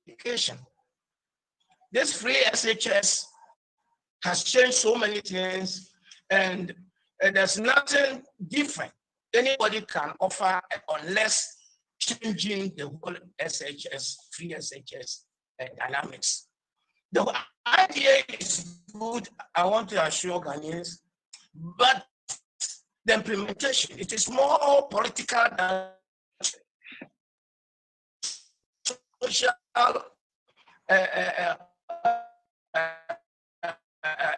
education. This free SHS has changed so many things, and there's nothing different anybody can offer unless changing the whole SHS, free SHS dynamics. The idea is good, I want to assure Ghanaians, but the implementation, it is more political than social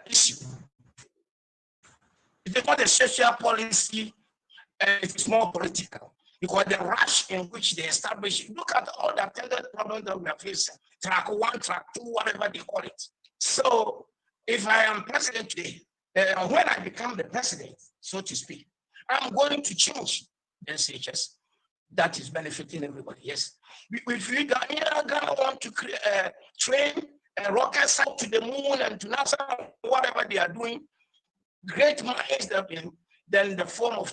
issue. It is not a social policy, it is more political. Because the rush in which they establish, look at all the attendant problems that we are facing, track 1, track 2, whatever they call it. So if I am president today, when I become the president, so to speak, I'm going to change the SHS. That is benefiting everybody, yes. If we Ghana want to train rockets out to the moon and to NASA, whatever they are doing, great minds have been, then the form of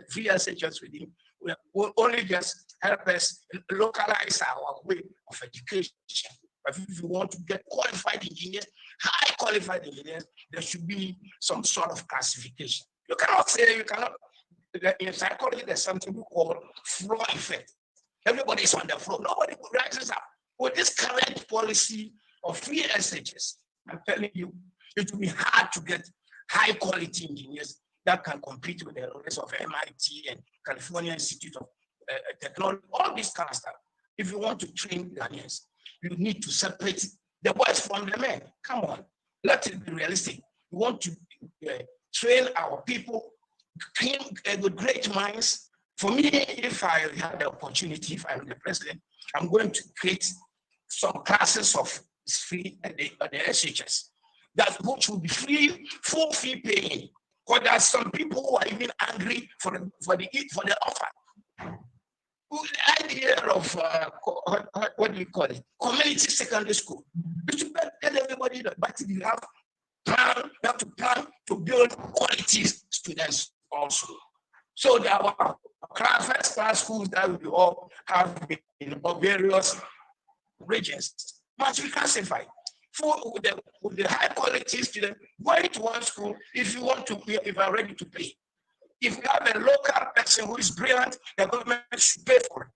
free SHS within will only just help us localize our way of education. But if you want to get qualified engineers, high qualified engineers, there should be some sort of classification. You cannot say, in psychology, there's something we call floor effect. Everybody is on the floor, nobody rises up. With this current policy of free SHS, I'm telling you, it will be hard to get high quality engineers that can compete with the rest of MIT and California Institute of Technology, all this kind of stuff. If you want to train Ghanaians, you need to separate the boys from the men. Come on, let it be realistic. We want to train our people with great minds. For me, if I have the opportunity, if I'm the president, I'm going to create some classes of free the SHS that which will be free, full fee paying. Because there are some people who are even angry for the offer. The idea of what do you call it? Community secondary school. You should tell everybody that, but you have to plan to build quality students also. So there are first class schools that we all have in various regions must be classified. With the high quality student going to one school, if you want to, if you are ready to pay. If you have a local person who is brilliant, the government should pay for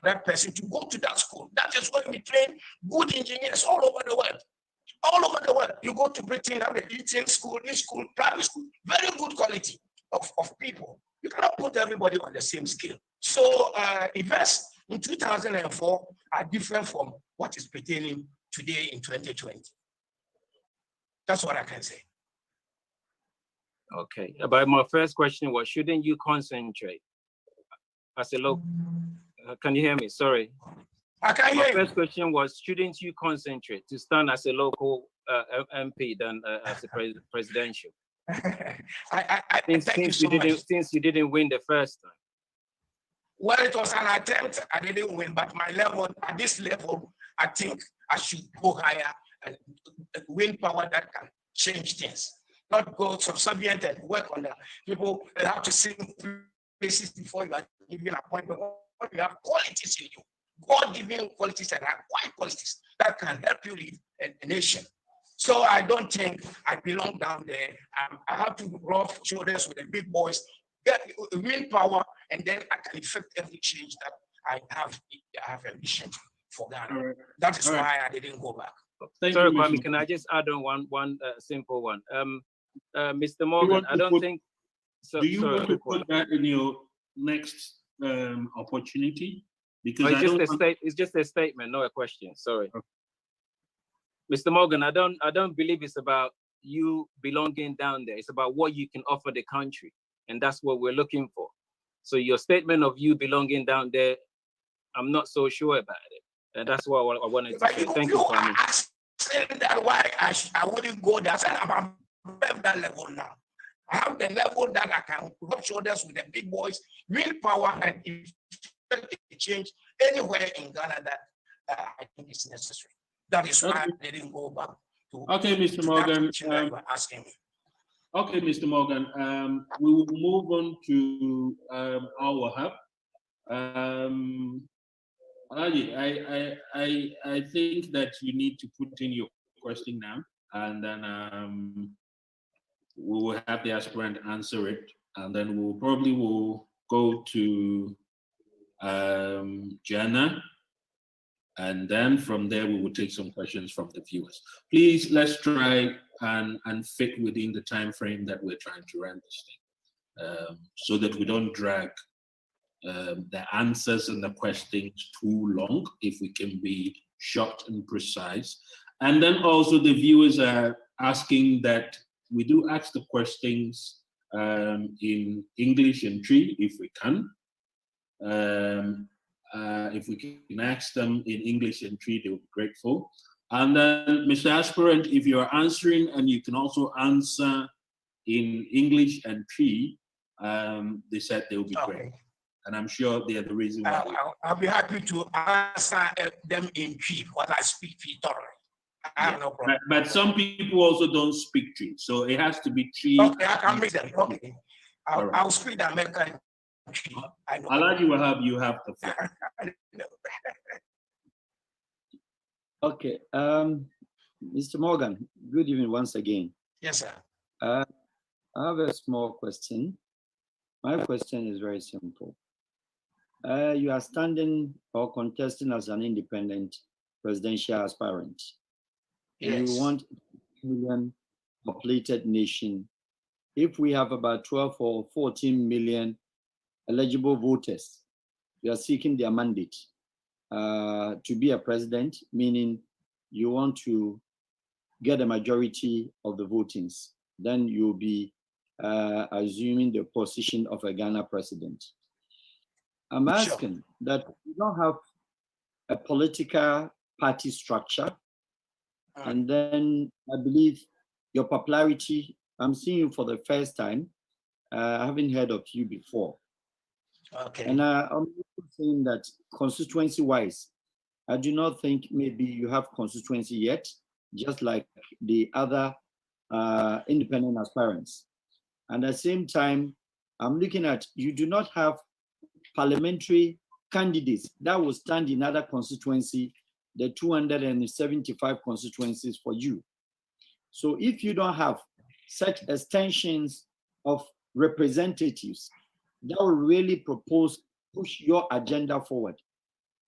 that person to go to that school. That is why we train good engineers all over the world. All over the world. You go to Britain, have a eating school, this school, private school, very good quality of people. You cannot put everybody on the same scale. So events in 2004 are different from what is pertaining today in 2020. That's what I can say. Okay, but my first question was, shouldn't you concentrate as a local? Can you hear me? Sorry. I can hear you. My first question was, shouldn't you concentrate to stand as a local MP than as a presidential? Since you didn't win the first time. Well, it was an attempt. I didn't win, but my level, at this level, I think I should go higher and win power that can change things. Not go subservient and work on that. People have to sing places before you are given an appointment. You have qualities in you, God-given qualities and acquired qualities that can help you lead a nation. So I don't think I belong down there. I have to rub shoulders with the big boys, get win power, and then I can effect every change that I have a mission for Ghana. Right. That is why I didn't go back. Sorry, Kwame, can I just add on one simple one? Mr. Morgan, I don't think. Do you want to put that in your next opportunity? Because it's just a statement, not a question. Sorry. Okay. Mr. Morgan, I don't believe it's about you belonging down there. It's about what you can offer the country, and that's what we're looking for. So your statement of you belonging down there, I'm not so sure about it, and that's what I wanted to say. Thank you, Kwame. Saying that why I wouldn't go there. I said I'm above that level now. I have the level that I can rub shoulders with the big boys, win power, and change anywhere in Ghana that I think is necessary. That is why I didn't go back to. Okay, Mr. Morgan. Asking me. Okay, Mr. Morgan. We will move on to our hub. Alaji, I think that you need to put in your question now, and then we will have the aspirant answer it, and then we'll probably will go to Jana, and then from there we will take some questions from the viewers. Please, let's try and fit within the time frame that we're trying to run this thing, so that we don't drag the answers and the questions too long, if we can be short and precise. And then also the viewers are asking that we do ask the questions in English and Tree, if we can. If we can ask them in English and Tree, they'll be grateful. And then, Mr. Aspirant, if you're answering and you can also answer in English and Tree, they said they'll be great. And I'm sure they are the reason why. I'll be happy to answer them in Tree because I speak Tree thoroughly. I have no problem. But some people also don't speak Tree, so it has to be Tree. Okay, I can make them. Okay, I'll speak the American Tree. Alaji Wahab, you have the floor. Okay, Mr. Morgan, good evening once again. Yes, sir. I have a small question. My question is very simple. You are standing or contesting as an independent presidential aspirant. Yes. You want a million populated nation. If we have about 12 or 14 million eligible voters, you are seeking their mandate to be a president, meaning you want to get a majority of the votings. Then you'll be assuming the position of a Ghana president. I'm asking that you don't have a political party structure, and then I believe your popularity, I'm seeing you for the first time. I haven't heard of you before. Okay. And I'm saying that constituency-wise, I do not think maybe you have constituency yet, just like the other independent aspirants. And at the same time, I'm looking at, you do not have parliamentary candidates that will stand in other constituency, the 275 constituencies for you. So if you don't have such extensions of representatives that will really push your agenda forward,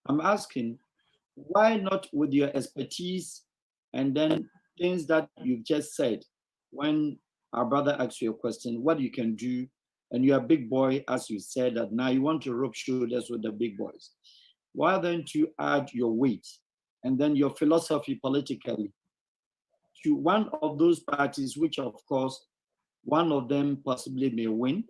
I'm asking, why not with your expertise and then things that you've just said, when our brother asks you a question, what you can do, and you're a big boy, as you said, that now you want to rub shoulders with the big boys. Why don't you add your weight and then your philosophy politically to one of those parties, which of course, one of them possibly may win,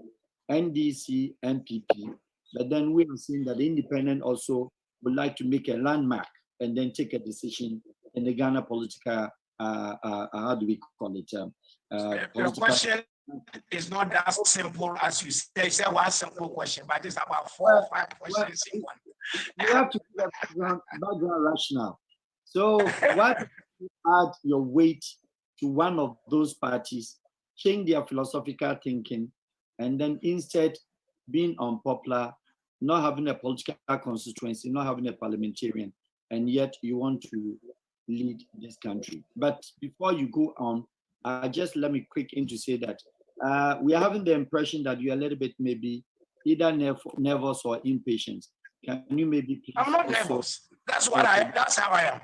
NDC, NPP, but then we have seen that the independent also would like to make a landmark and then take a decision in the Ghana political, how do we call it? Your question is not that simple as you say. It's one simple question, but it's about 4 or 5 questions in one. You have to do background rationale. So why don't you add your weight to one of those parties, change their philosophical thinking, and then instead being unpopular, not having a political constituency, not having a parliamentarian, and yet you want to lead this country. But before you go on, just let me quick in to say that we are having the impression that you're a little bit maybe either nervous or impatient. Can you maybe please? I'm not nervous. That's what that's how I am.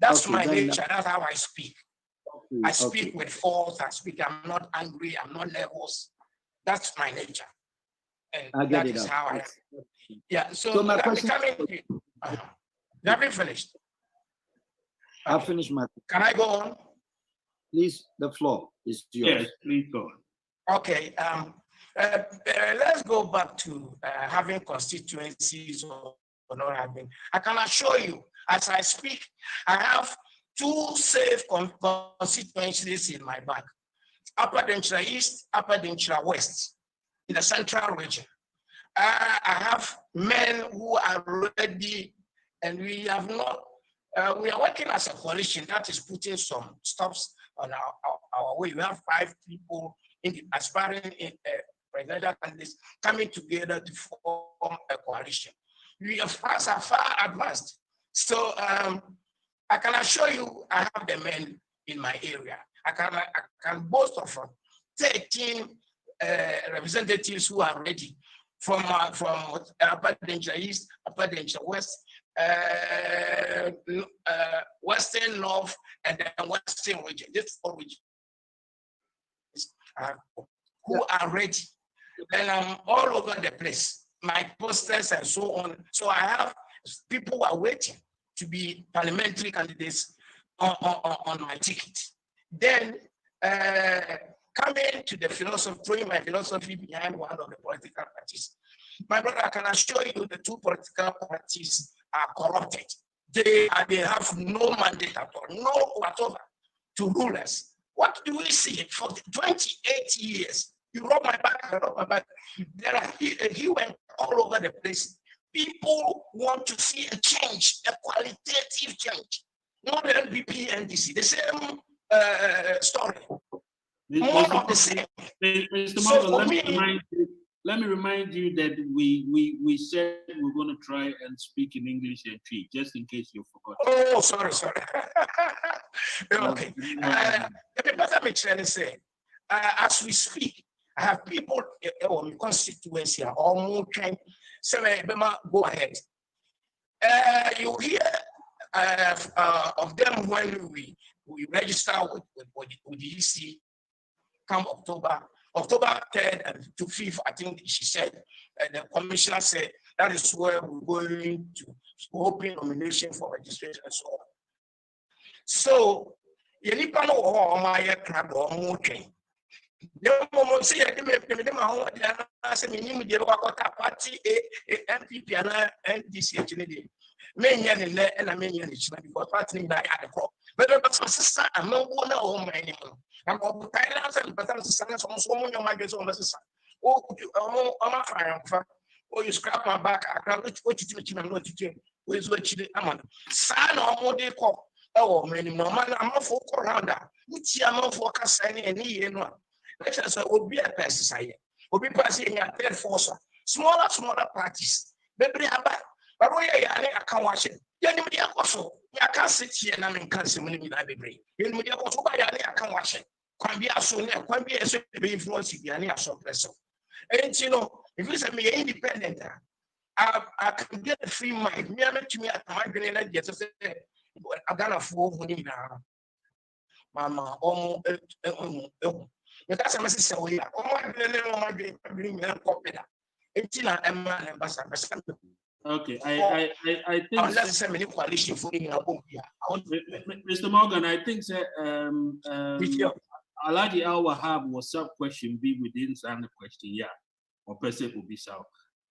That's my nature. That's how I speak. I speak with force. I'm not angry. I'm not nervous. That's my nature. And I get that it. Is how I am. Yeah. So my question. You haven't finished. I'll finish my. Can I go on? Please, the floor is yours. Yes, please go on. Okay. Let's go back to having constituencies or not having. I can assure you, as I speak, I have 2 safe constituencies in my bag: Upper Denchira East, Upper Denchira West, in the central region. I have men who are ready, and we have not. We are working as a coalition that is putting some stops on our way. We have 5 people aspiring in presidential candidates coming together to form a coalition. We are far advanced. So I can assure you, I have the men in my area. I can boast of 13 representatives who are ready from Upper Danger East, Upper Danger West, Western North, and then Western region. This four regions who are ready. And I'm all over the place. My posters and so on. So I have people who are waiting to be parliamentary candidates on my ticket. Then coming to the philosophy, throwing my philosophy behind one of the political parties. My brother, I can assure you the two political parties are corrupted. They have no mandate at all, no whatever to rule us. What do we see for 28 years? You rub my back, I rub my back. He went all over the place. People want to see a change, a qualitative change. Not the NPP and NDC, the same story. More of the same. Mr. Morgan, let me remind you that we said we're going to try and speak in English and treat, just in case you forgot. Oh, sorry. Okay. Let me try to say, as we speak, I have people in my constituency all more trying. So go ahead. You hear of them when we register with the EC come October 3rd to 5th, I think she said, the commissioner said that is where we're going to open nomination for registration and so on. So, you need to know how my crab or motion. The moment say I say me party MPP and NDC actually. Many and I mean because party na the crop. But sister, I'm not going home anymore. I'm going to Thailand, but I'm so many of my guests on the sister. Oh, I'm a fire. Oh, you scrap my back. I can't what you do. I'm not to do. Where's what you do? I'm on. Son or more they call. Oh, many no man, I'm not for around that. Which I'm not for Cassani and he and one. Let's say, will be a pesticide. Will be passing a third force. Smaller parties. Baby, but I can't watch it. Yanimidi also. I can't sit here and I'm in cancer when you library. Yanimidi also by I can't watch it. Can be as soon as can be as be influenced by any suppressor. And you know, if you say me independent, I can get a free mind. Me, I met me at my grenade. Yes, I got a fool who need Mama, that's a message. Oh, my bring a copy. Okay, I think unless many coalition for Mr. Morgan, I think that Alhaji Al Wahab was sub question be within the question, yeah, or person will be so.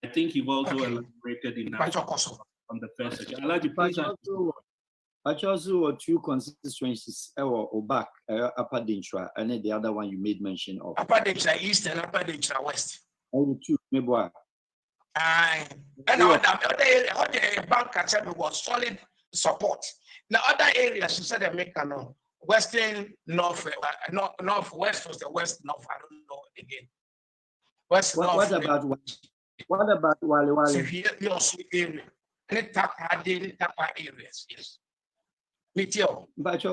I think you've also elaborated enough on the first section. Alhaji, please. I also two constituencies, or back, Upper Dintra, and the other one you made mention of. Upper Dintra East and Upper Dintra West. Oh, two, maybe. And other bank was solid support. Now other areas, you said they make Western North, Northwest was the West North. I don't know again. West North. What about Wale? You also area. Any Tapa areas, yes. But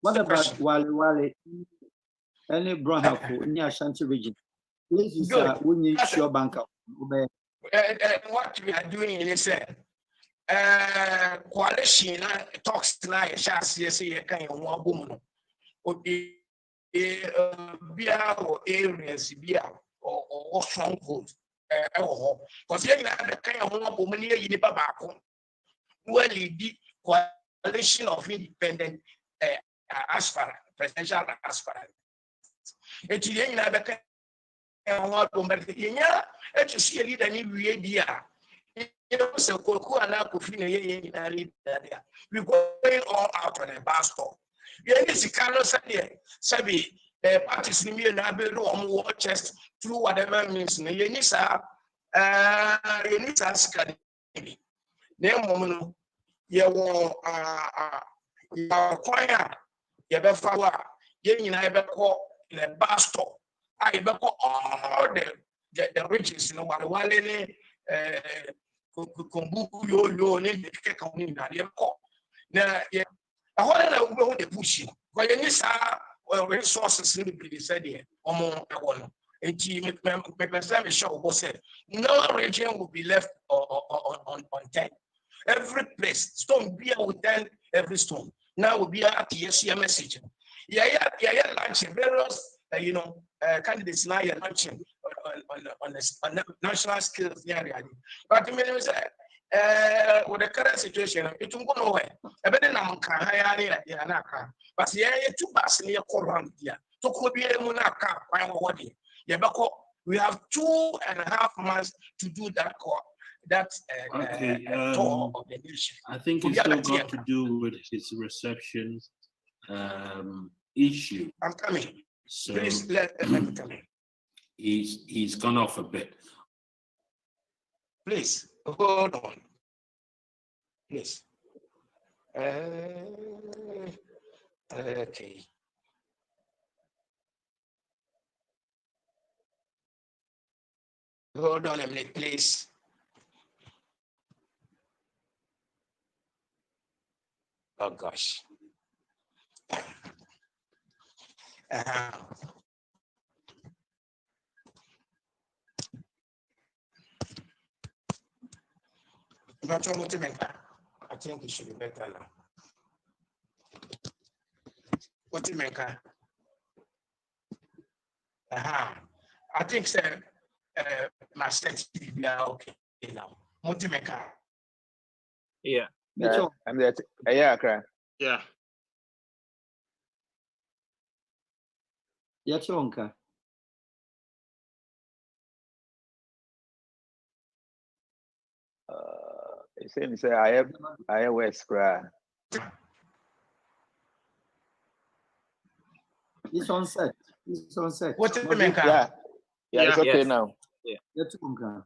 what about Wale? Any Brahako in the Ashanti region? Places we need your bank. What we are doing is coalition talks tonight. Shasi kind of one woman would be or areas or strongholds. Because you have the kind of one woman here in the Babako. Well, the coalition of independent aspirant, presidential aspirant. It's the end of the and you see a leader in Riedia. You know, so Coco and Akufina there. We're going all out on a bus stop. You see, Carlos Sabi, parties in me and I be on war chest through whatever means. You need to ask me. Then, woman, you acquire your befawa, you never call in a bus stop. I all the riches, you know, Wale, kumbuku yo ne de keke kan ni na de ko na ye ahoda na ube ho de push ko ye ni sa resources ni be said here omo e no enti me person me show go say no region will be left on 10. Every place stone be with 10 every stone now will be at the message yeah launching various candidates now you're launching on the national skills area. But with the current situation, it won't go nowhere. But then I'm but yeah, two bus near Koran here. To could be a monaka, we have 2.5 months to do that tour of the nation. I think it's still got to do with his reception issue. I'm coming. So please let me come in. He's gone off a bit. Please hold on. Please. Okay. Hold on a minute, please. Oh gosh. I think it should be better now. What do you make? I think sir, my stats are okay now. What do you make? Yeah. I'm there. Yeah, okay. Yeah. Yeah, Chonka. It seems I have West cry. It's on set. It's on set. What do you make? Yeah, it's okay now. Yeah. Yeah, Chonka.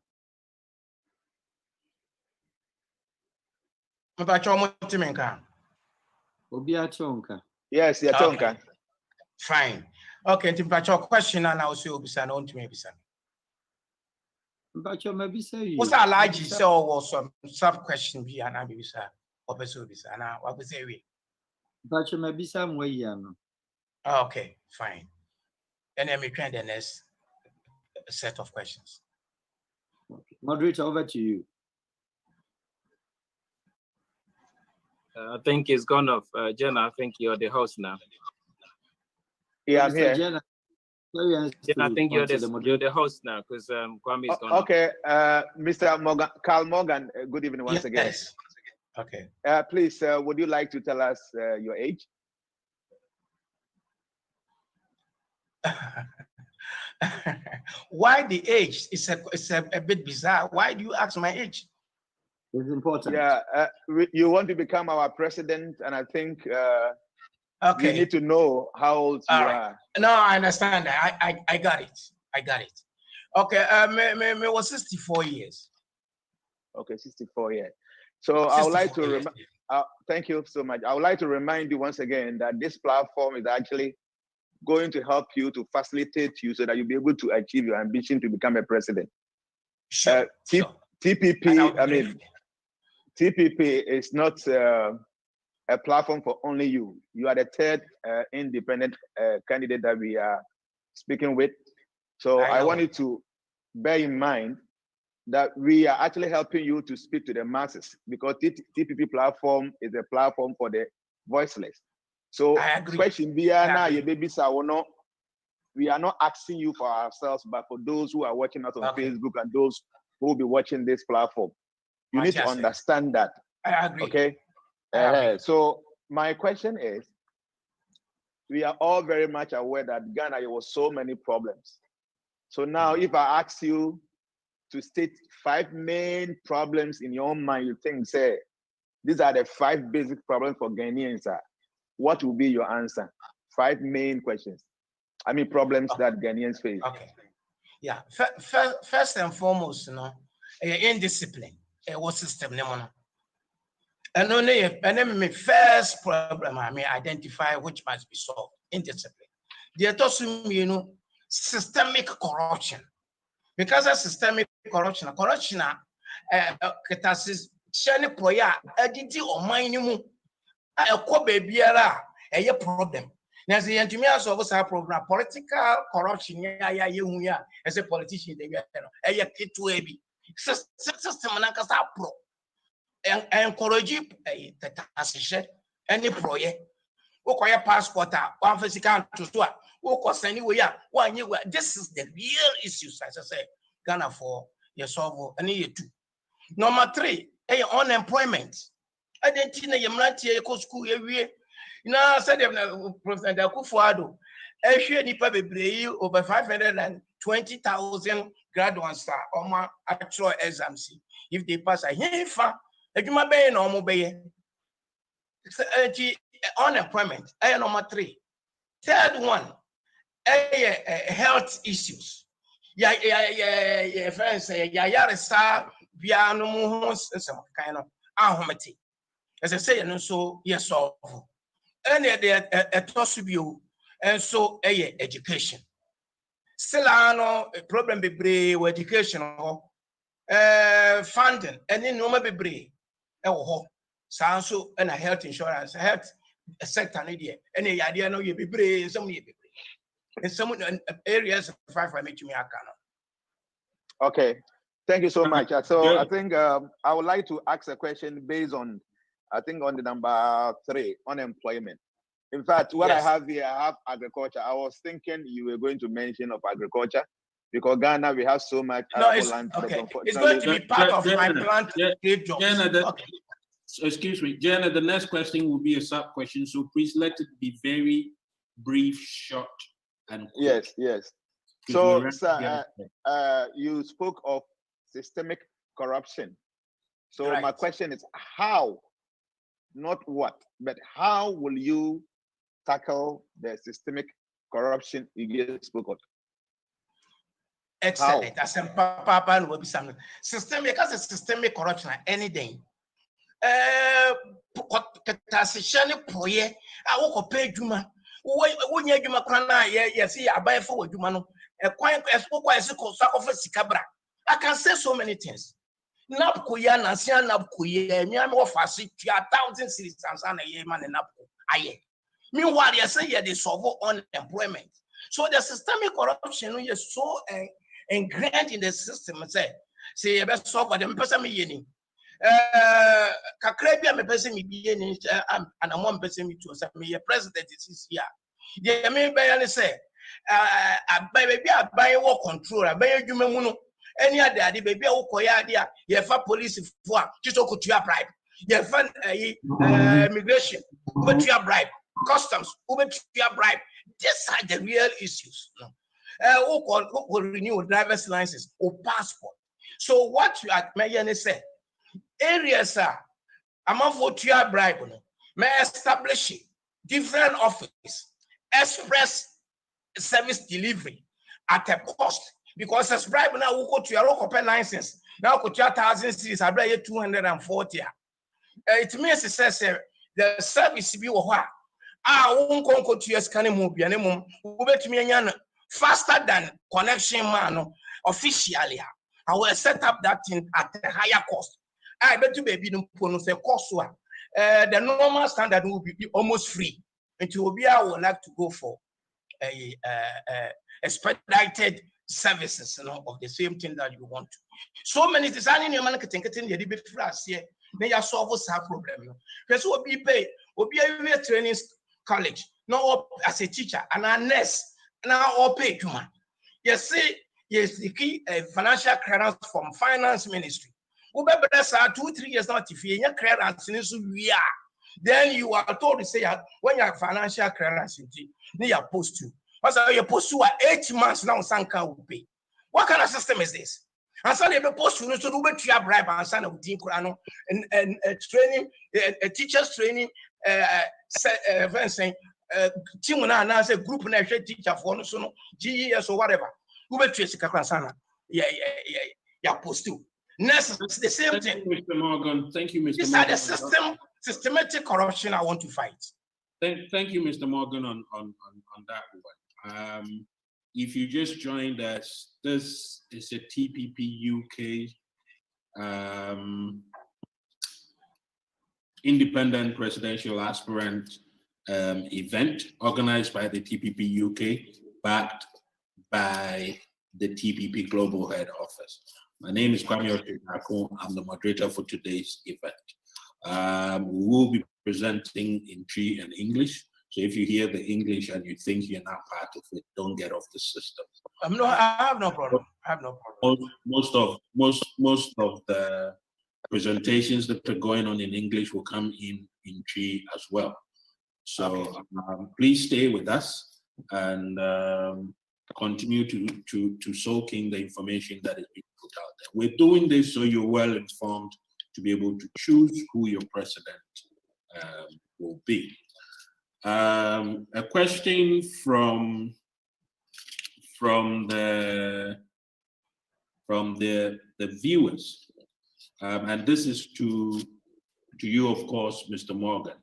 Obia Chonka. Yes, yeah, Chonka. Fine. Okay, Timpacho question and I'll see Obisa on to maybe son. But you maybe say What's that like? So was some sub question be an abisa or Besubis and I will say we. But you maybe some way, Yano. Okay, fine. And then we can the next set of questions. Moderator, over to you. I think it's gone off. Jenna, I think you're the host now. Yeah, I'm here. Jenna, I think you're the host now because Kwame is gone. Okay, Mr. Morgan, Carl Morgan, good evening once again. Yes. Okay. Please, would you like to tell us your age? Why the age? It's a bit bizarre. Why do you ask my age? It's important. Yeah, you want to become our president, and I think okay. you need to know how old you are. No, I understand that. I got it. I got it. Okay, me was 64 years. Okay, 64 years. So I would like to thank you so much. I would like to remind you once again that this platform is actually going to help you to facilitate you so that you'll be able to achieve your ambition to become a president. Sure. TPP, I mean, TPP is not a platform for only you. You are the third independent candidate that we are speaking with. So I want you to bear in mind that we are actually helping you to speak to the masses because TPP platform is a platform for the voiceless. So question we are not asking you for ourselves, but for those who are watching us on Facebook and those who will be watching this platform. You need to understand that. I agree. Okay. So my question is, we are all very much aware that Ghana, there was so many problems. So now if I ask you to state 5 main problems in your own mind, you think, say, these are the 5 basic problems for Ghanaians, what will be your answer? 5 main questions. I mean, problems that Ghanaians face. Okay. Yeah. First and foremost, indiscipline. What system? And then my first problem I may identify which must be solved. Indiscipline. There also, systemic corruption. Because of systemic corruption ketasis shani proya edidi oman ni mu ekọ bebiara eye problem na say yentumi asolve sa problem political corruption ya yehu ya as a politician dey no eye ketu abi system na kasa pro encourage ketasis any proye okoye passport one physical to so woko send we ya one year. This is the real issues as I say Ghana for your solve any year 2. Number 3, unemployment. I didn't think you might go school every now said President Akufo-Addo nipa bebree over 520,000 graduates are on actual exams. If they pass a hefa, adwuma be na omo be unemployment. Number 3. Third one, health issues. Friends say yaresa bia no mu some kind of ahomete. As I say, no so yes solve. And a tosubio and so education. Still no problem be brave with education funding and then no be brave. So and a health insurance, health sector idea. Any idea no you be brave, some you be brave. In some areas of 5 I make me Okay, thank you so much. So I think I would like to ask a question based on, I think on the number 3, unemployment. In fact, what Yes. I have here, I have agriculture. I was thinking you were going to mention of agriculture because Ghana, we have so much arable land. Okay. It's going to be part of my plan to create jobs. Okay. Excuse me, Jenna, the next question will be a sub question. So please let it be very brief, short, and quick. Yes. So, sir, you spoke of systemic corruption. So Right. my question is how, not what, but how will you tackle the systemic corruption you just spoke of? Excellent. As in Papa will be something. Systemic, because it's systemic corruption anything. Shani proye, I will pay Juma. When you Juma Krana, yes, I buy for Juma. A quiet as office Cabra. I can say so many things. Napkuya, Nasia Napkuya, Miamo Fasi, 1,000 citizens and a year man in Napku. Aye. Meanwhile, you say they solve unemployment. So the systemic corruption is so ingrained in the system. Say, you best solve them person me. Kakrabia me person me be and I'm one person me too. Me a president is here. Yeah, me by say, I buy war control, I buy you memuno. Any other baby who koya dia, you have police for just to bribe. You have immigration, but you bribe. Customs, but you bribe. These are the real issues. Who will renew driver's license or passport. So what you are maybe say areas are among what you are bribe may establish different office express service delivery at a cost because as bribe now we go to your local license now go to 1,000 cities I buy 240. It means it says the service be what won't go to your scanning movie and mum faster than connection man officially. I will set up that thing at a higher cost. I bet you baby no say cost one. The normal standard will be almost free. And to be I would like to go for a expedited services, of the same thing that you want to. So many designing your man can the debate for us here. They are solve us our problem. Because what be pay, will be a training college, no as a teacher, and a nurse, now all pay you man. You see, yes, the key financial clearance from finance ministry. Who better 2-3 years now if you have clearance in this we are. Then you are told to say when you have financial clearance, you are supposed to. But you're supposed to 8 months now, Sanka will pay. What kind of system is this? And so they're supposed to do with your bribe and son of Dinkurano and training, teachers training, team and as a group and teacher for no GES or whatever. Who bet you Kakasana? Yeah, supposed to. Next, the same thing. Mr. Morgan. Thank you, Mr. These Morgan. are the systematic corruption I want to fight. Thank you, Mr. Morgan, on that one. If you just joined us, this is a TPP UK independent presidential aspirant event organized by the TPP UK, backed by the TPP Global Head Office. My name is Kwame Oshikako. I'm the moderator for today's event. We will be presenting in Tree and English. So if you hear the English and you think you're not part of it, don't get off the system. No, I have no problem. I have no problem. Most of the presentations that are going on in English will come in Tree as well. So okay. Please stay with us and continue to soak in the information that is being put out there. We're doing this so you're well informed to be able to choose who your president will be. A question from the viewers, and this is to you, of course, Mr. Morgan.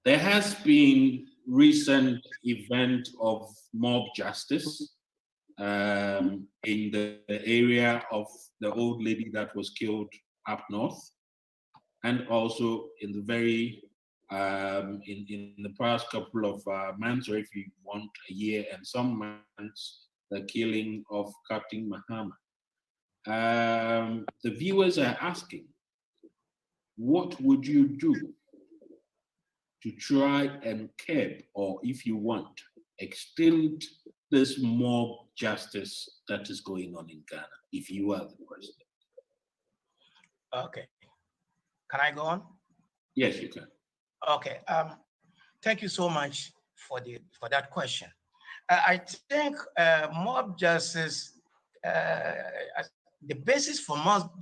There has been recent event of mob justice in the area of the old lady that was killed up north, and also in the very in the past couple of months, or if you want a year and some months, the killing of Captain Mahama. The viewers are asking, what would you do to try and curb, or if you want, extend this mob justice that is going on in Ghana, if you are the president? Okay. Can I go on? Yes, you can. Okay. Thank you so much for that question. I think mob justice, the basis for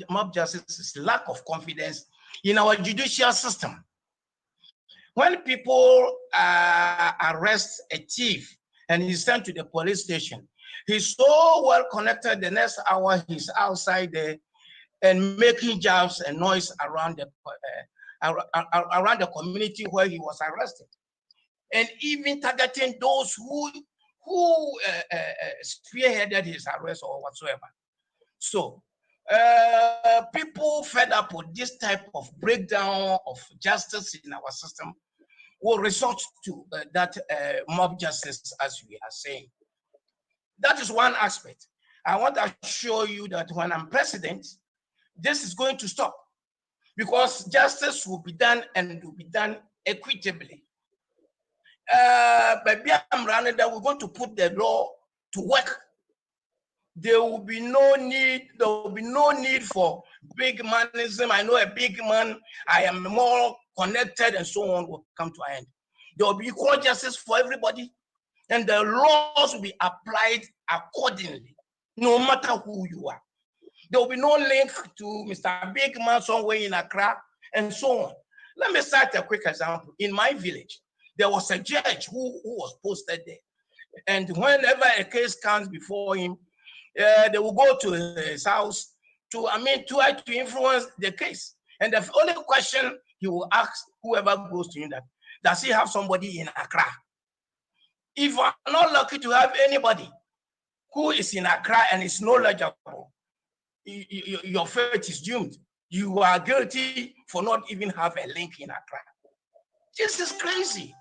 mob justice is lack of confidence in our judicial system. When people arrest a thief and he's sent to the police station, he's so well connected, the next hour he's outside there and making jobs and noise around the community where he was arrested, and even targeting those who spearheaded his arrest or whatsoever. So people fed up with this type of breakdown of justice in our system will resort to that mob justice, as we are saying. That is one aspect. I want to show you that when I'm president, this is going to stop, because justice will be done and will be done equitably. But I'm running that we're going to put the law to work. There will be no need for big manism. I know a big man, I am more connected, and so on will come to an end. There will be equal justice for everybody, and the laws will be applied accordingly, no matter who you are. There will be no link to Mr. Big Man somewhere in Accra, and so on. Let me cite a quick example. In my village, there was a judge who was posted there. And whenever a case comes before him, they will go to his house to try to influence the case. And the only question he will ask whoever goes to him that, does he have somebody in Accra? If I'm not lucky to have anybody who is in Accra and is knowledgeable, your fate is doomed. You are guilty for not even have a link in Accra. This is crazy.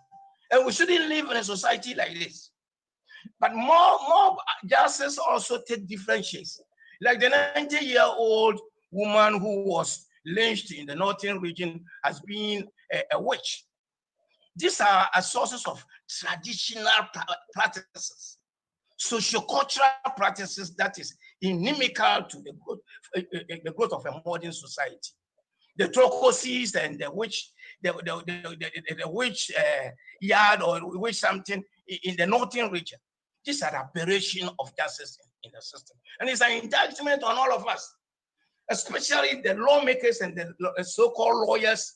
And we shouldn't live in a society like this. But more justice also take different shapes. Like the 90-year-old woman who was lynched in the northern region as being a witch. These are sources of traditional practices, sociocultural practices that is inimical to the growth of a modern society. The trochoses and the witch yard or witch something in the northern region. These are aberration of justice in the system. And it's an indictment on all of us, especially the lawmakers and the so-called lawyers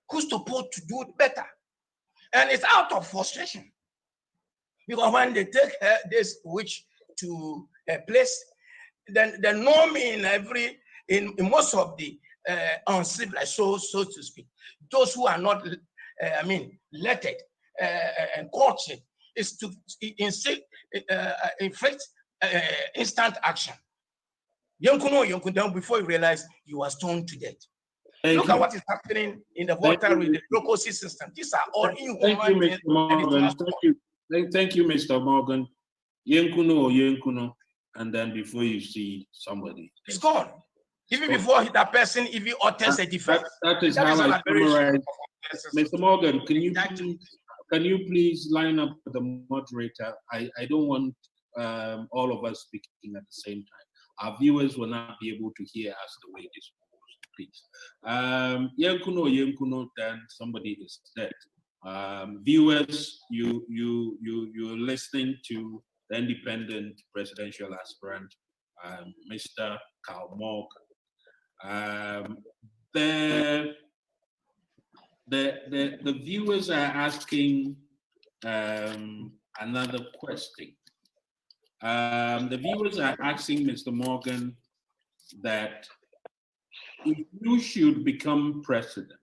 who's supposed to do it better. And it's out of frustration. Because when they take this witch to a place, then the norm in most of the uncivilized, so to speak, those who are not, lettered and cultured, is to inflict instant action. Yonkuno, before you realize you are stoned to death. Look at what is happening in the water with the Rokosi system. These are all inhuman. Thank you, Mr. Morgan. Thank you, Mr. Morgan. Yenkuno, and then before you see somebody, it's gone. Even before that person even utters a defense. That is how I summarize. Mr. Morgan, can you please line up with the moderator? I don't want all of us speaking at the same time. Our viewers will not be able to hear us the way this was, please. Yenkuno, then somebody is dead. Viewers, you're listening to the independent presidential aspirant, Mr. Karl Morgan. The viewers are asking another question. The viewers are asking Mr. Morgan that if you should become president,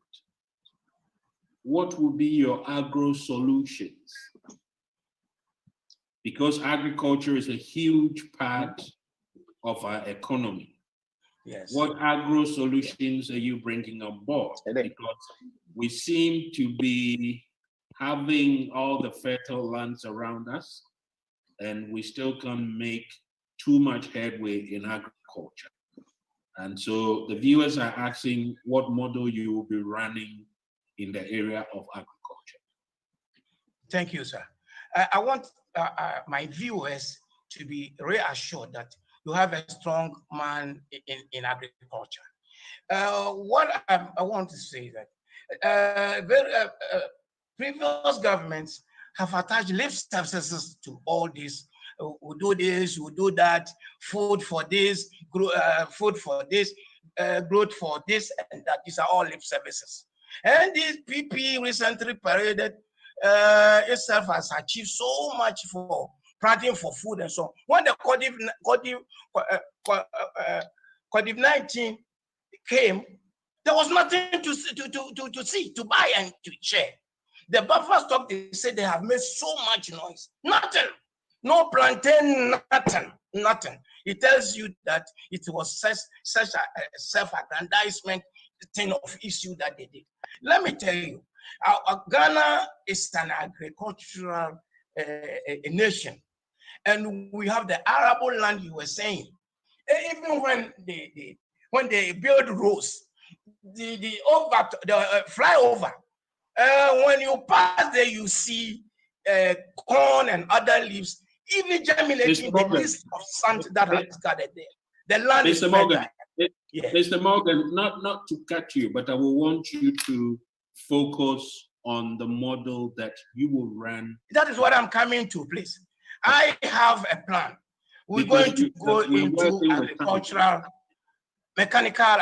what would be your agro solutions? Because agriculture is a huge part of our economy. Yes. What agro solutions are you bringing on board? Because we seem to be having all the fertile lands around us, and we still can't make too much headway in agriculture. And so the viewers are asking what model you will be running in the area of agriculture. Thank you, sir. I want my viewers to be reassured that you have a strong man in agriculture. What I want to say that previous governments have attached lip services to all this. We do this, we do that, food for this, food for this, growth for this, and that. These are all lip services. And this PP recently paraded itself has achieved so much for planting for food and so on. When the COVID-19 came, there was nothing to see, to buy and to share. The buffer stock, they said they have made so much noise. Nothing. No plantain, nothing. It tells you that it was such a self-aggrandizement thing of issue that they did. Let me tell you, Ghana is an agricultural nation, and we have the arable land you were saying. Even when they build roads, the flyover, when you pass there, you see corn and other leaves, even germinating the list of sand that has gathered there. The land is Morgan. Yes. Mr. Morgan, not to cut you, but I will want you to focus on the model that you will run. That is what I'm coming to, please. I have a plan. We're going to go into agricultural, mechanical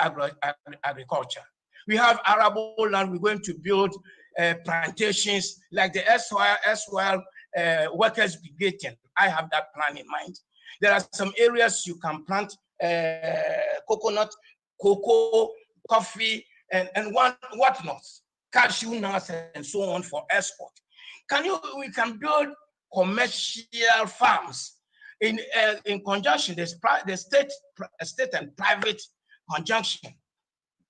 agriculture. We have arable land. We're going to build plantations like the SWL workers brigade. I have that plan in mind. There are some areas you can plant coconut, cocoa, coffee, and whatnot, cashew nuts, and so on for export. We can build commercial farms in conjunction. There's the state and private conjunction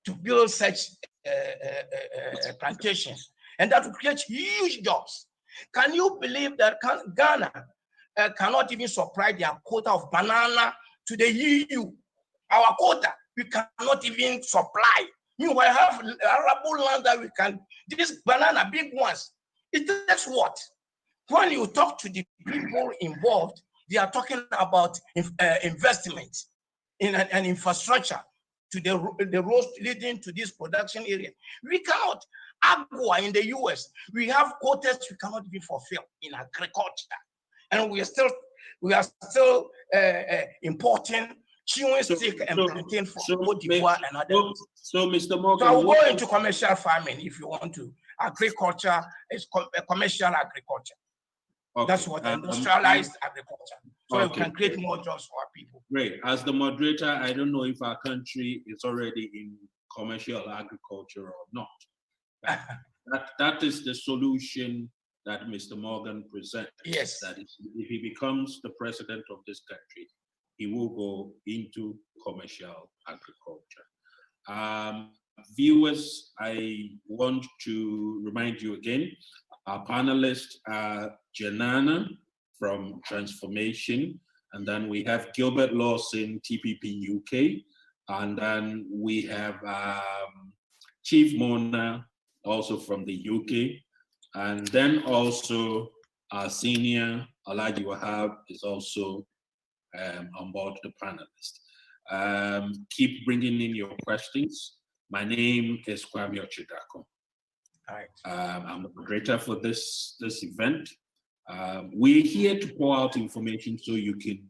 to build such plantations, and that will create huge jobs. Can you believe that Ghana cannot even supply their quota of banana to the EU? Our quota, we cannot even supply. Meanwhile, I have arable land that we can, these banana, big ones. It takes what? When you talk to the people involved, they are talking about investment in an infrastructure to the roads leading to this production area. We cannot. Agua in the US, we have quotas we cannot even fulfill in agriculture. And we are still importing chewing stick and plantain from Cote d'Ivoire and others. So, Mr. Morgan, so I will go into commercial farming if you want to. Agriculture is commercial agriculture. Okay. That's what industrialized agriculture. So we can create more jobs for our people. Great. As the moderator, I don't know if our country is already in commercial agriculture or not. That is the solution that Mr. Morgan presents. Yes. That if he becomes the president of this country, it will go into commercial agriculture. Viewers, I want to remind you again, our panelists are Janana from Transformation, and then we have Gilbert Lawson, TPP UK, and then we have Chief Mona, also from the UK, and then also our senior, Alaji Wahab, is also on board the panelist. Keep bringing in your questions. My name is Kwame Ochidako. I'm the moderator for this event. We're here to pour out information so you can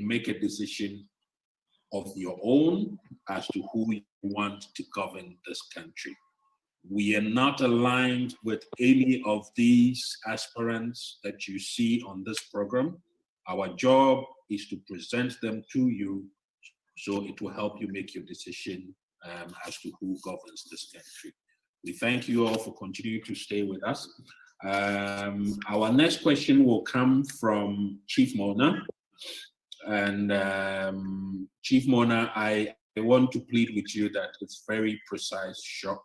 make a decision of your own as to who you want to govern this country. We are not aligned with any of these aspirants that you see on this program. Our job is to present them to you so it will help you make your decision as to who governs this country. We thank you all for continuing to stay with us. Our next question will come from Chief Mona. And Chief Mona, I want to plead with you that it's very precise, short,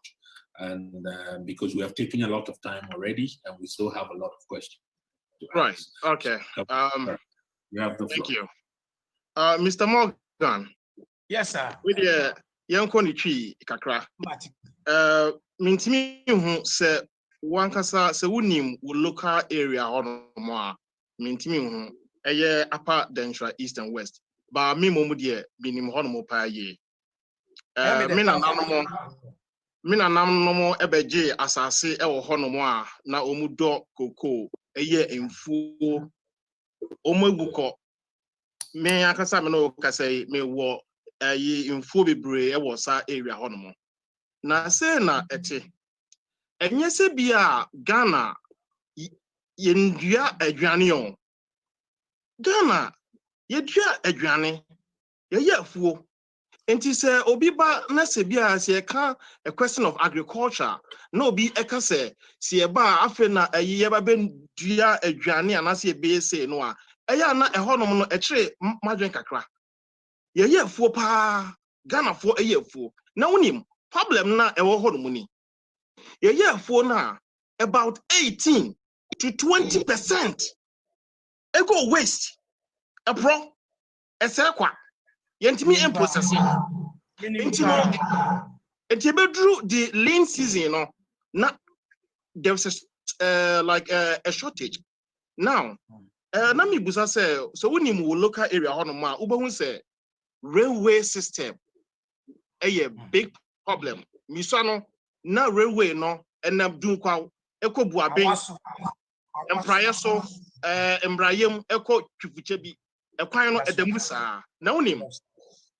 and because we have taken a lot of time already and we still have a lot of questions. Right, okay. You have the floor. Thank you. Mr. Morgan. Yes, sir. With the young Konichi Kakra. Mintimi who say one kasa se wunim local area or more. Mintimi who a year upper Densha East and West. Ba me momudia binim honomo pa ye. Mina namomo ebeje asase ewo honomo a na omudo koko eye emfuo omaguko me akasa me no kasa me wo ayi emfuo bebre ewo sa area honomo na say na ete enye se bia Ghana yendua aduane on Ghana yedua aduane ye afuo enti se obi ba na se bia se ka a question of agriculture na obi eka se se ba afe na ayi ye ba bendua aduane anase be se no a eya na ehonom no ekire madwen kakra ye afuo pa Ghana fo eye afuo na wonim problem na ewo honom ni ye afuo na about 18 to 20% ego waste epro esekwa yentimi processing enti bedru the lean season no na there's like a shortage now na me busa say so we nim local area hono ma ubehun say railway system a big problem miso no na railway no enam dun kwa ekobu aben empraye so embrayem eko twifuche bi ekwan no edamu saa na wonim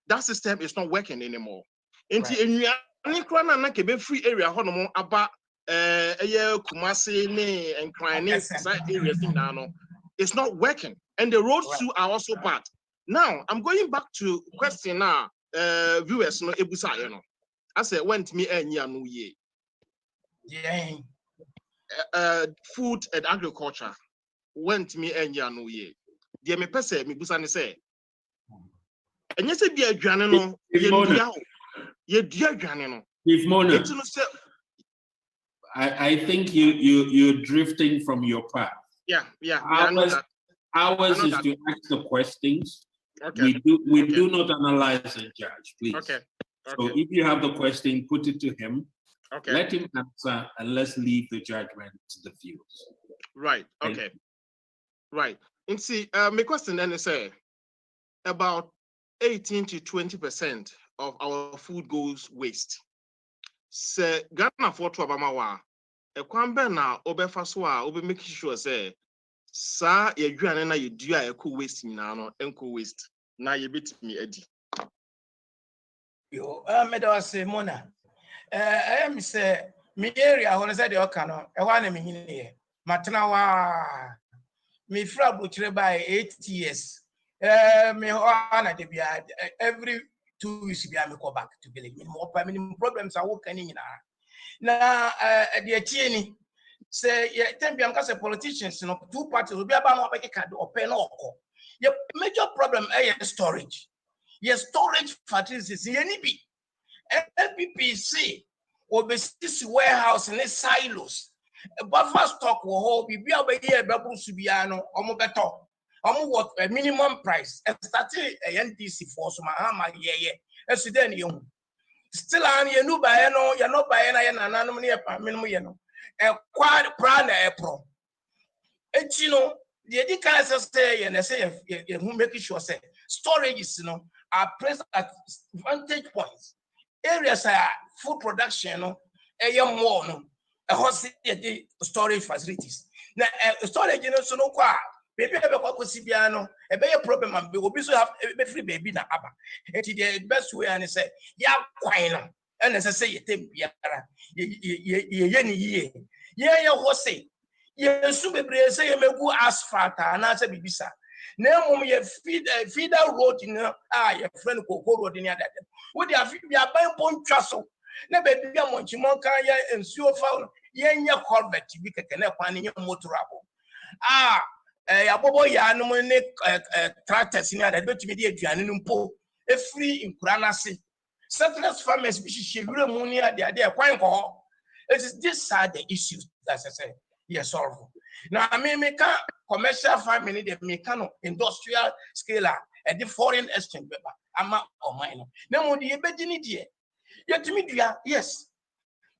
that system is not working anymore enti enwuane kra na kebe free area hono mo aba eye Kumasi ne enkran ne side areas na no it's not working and the roads too are also bad. Now I'm going back to question now viewers no ebusa ye no I said went me enya no ye food and agriculture went me enya no ye de me pese me busa ne say enye se bia aduane no ye dua aduane no If Mona, I think you're drifting from your path. Yeah. Ours is to ask the questions. Okay. We do not analyze and judge, please. Okay. So if you have the question, put it to him. Okay. Let him answer, and let's leave the judgment to the viewers. Right. Okay. Right. And see, my question then is about 18 to 20% of our food goes waste. Se Ghana for to abamawa. E kwambe na obefa so a obe make sure say sa yeduane na yedua eko waste na no enko waste na yebetimi adi. Yo, me do say Mona. I am say me area when say the okano e wa na me hine matena wa me fra butire by 8 years. Me ho na de bia every 2 weeks bia me go back to village. Me problems are working nyina. Na the tieni say tempia am say politicians no two parties obi aba no obekeka de open oko Your major problem is storage. Your storage facilities in NB. LPPC will be this warehouse in the silos. Buffer stock will hold be a year babu subiano or better. What a minimum price and starting a NDC for some yeah. As then you still on your new buyer, no, you're not buying an anonymous minimum, a quite brand pro. And you know, the education say and I say, who make sure say storage is are placed at vantage points. Areas are food production, a young more, a host storage facilities. Now, storage, so no qua. Baby, I have a problem, and we will be so have a free baby na abba. It's the best way, and I say, yeah, quine, and as I say, yeah, was say, yes, super say, you may go asphalt, and answer Bibisa. Now, you feed out road in your friend Coco road in your dad. Would you have buying point trussel? Never be a Monchimonka and so far, your corvette, you can have one in your motor. Abobo ya no ne tractors ni ada betumi de aduane no mpo efri nkuranase settlers farmers bi hihye mu ni ade kwan ko. It is these are the issues that I say yes solve. Now I mean make commercial farming dey make no industrial scale and the foreign exchange paper ama o mine na mo de ebedi ni de yetumi dua yes.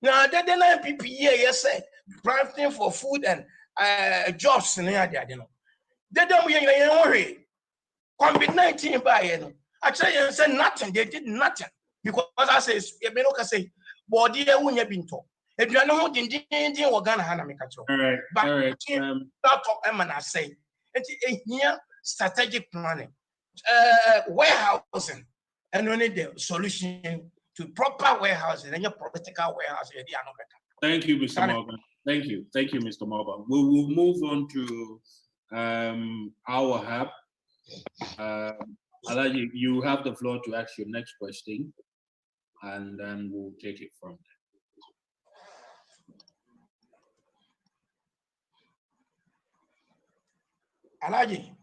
Now the TPP yes say planting for food and jobs ni ade no. They don't COVID-19 by actually said nothing. They did nothing because I say say body won't be to. If you are not in organ hanamikacho. But I say here strategic planning, warehousing, and only the solution to proper warehousing and your political warehousing. Thank you, Mr. Morgan. Thank you, Mr. Morgan. We will move on to our hub. Alaji, you have the floor to ask your next question, and then we'll take it from there. Alaji.